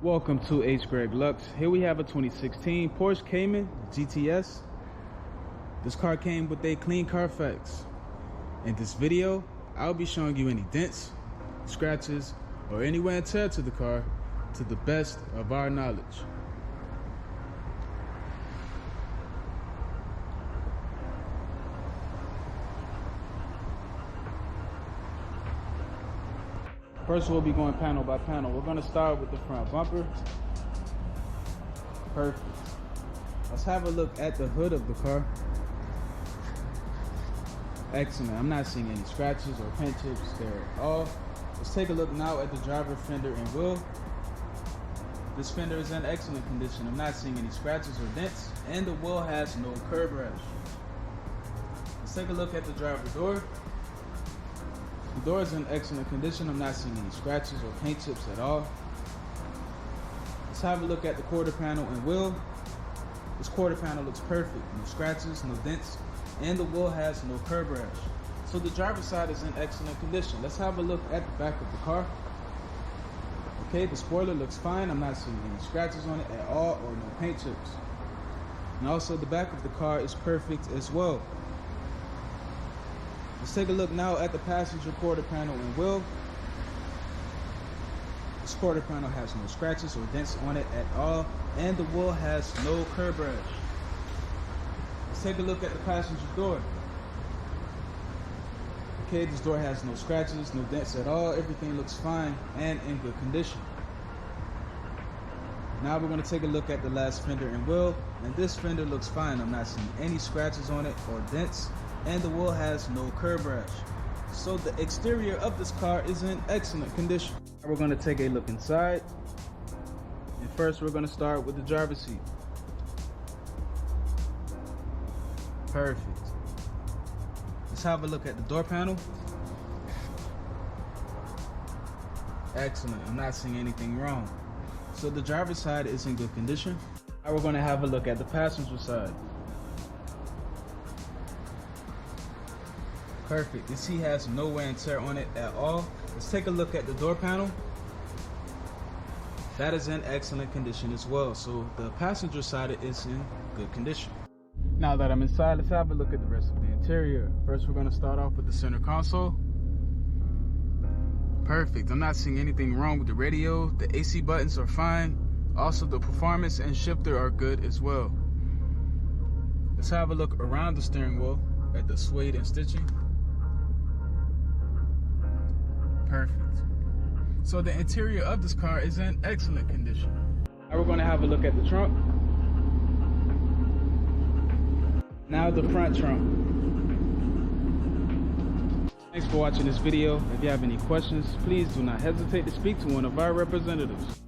Welcome to hgreglux. Here we have a 2016 Porsche Cayman GTS. This car came with a clean carfax. In this video, I'll be showing you any dents, scratches, or any wear and tear to the car to the best of our knowledge. First, we'll be going panel by panel. We're gonna start with the front bumper. Perfect. Let's have a look at the hood of the car. Excellent. I'm not seeing any scratches or paint chips there at all. Let's take a look now at the driver fender and wheel. This fender is in excellent condition. I'm not seeing any scratches or dents, and the wheel has no curb rash. Let's take a look at the driver door. The door is in excellent condition. I'm not seeing any scratches or paint chips at all. Let's have a look at the quarter panel and wheel. This quarter panel looks perfect. No scratches, no dents, and the wheel has no curb rash. So the driver's side is in excellent condition. Let's have a look at the back of the car. Okay, the spoiler looks fine. I'm not seeing any scratches on it at all or no paint chips. And also the back of the car is perfect as well. Let's take a look now at the passenger quarter panel and wheel. This quarter panel has no scratches or dents on it at all, and the wheel has no curb rash. Let's take a look at the passenger door. Okay, this door has no scratches, no dents at all. Everything looks fine and in good condition. Now we're going to take a look at the last fender and wheel, and this fender looks fine. I'm not seeing any scratches on it or dents, and the wheel has no curb rash. So the exterior of this car is in excellent condition. We're going to take a look inside, and first we're going to start with the driver's seat. Perfect. Let's have a look at the door panel. Excellent. I'm not seeing anything wrong. So the driver's side is in good condition. Now we're going to have a look at the passenger side. Perfect. The seat has no wear and tear on it at all. Let's take a look at the door panel. That is in excellent condition as well. So the passenger side is in good condition. Now that I'm inside, let's have a look at the rest of the interior. First, we're going to start off with the center console. Perfect. I'm not seeing anything wrong with the radio. The AC buttons are fine. Also, the performance and shifter are good as well. Let's have a look around the steering wheel at the suede and stitching. Perfect. So the interior of this car is in excellent condition. Now we're going to have a look at the trunk. Now the front trunk. Thanks for watching this video. If you have any questions, please do not hesitate to speak to one of our representatives.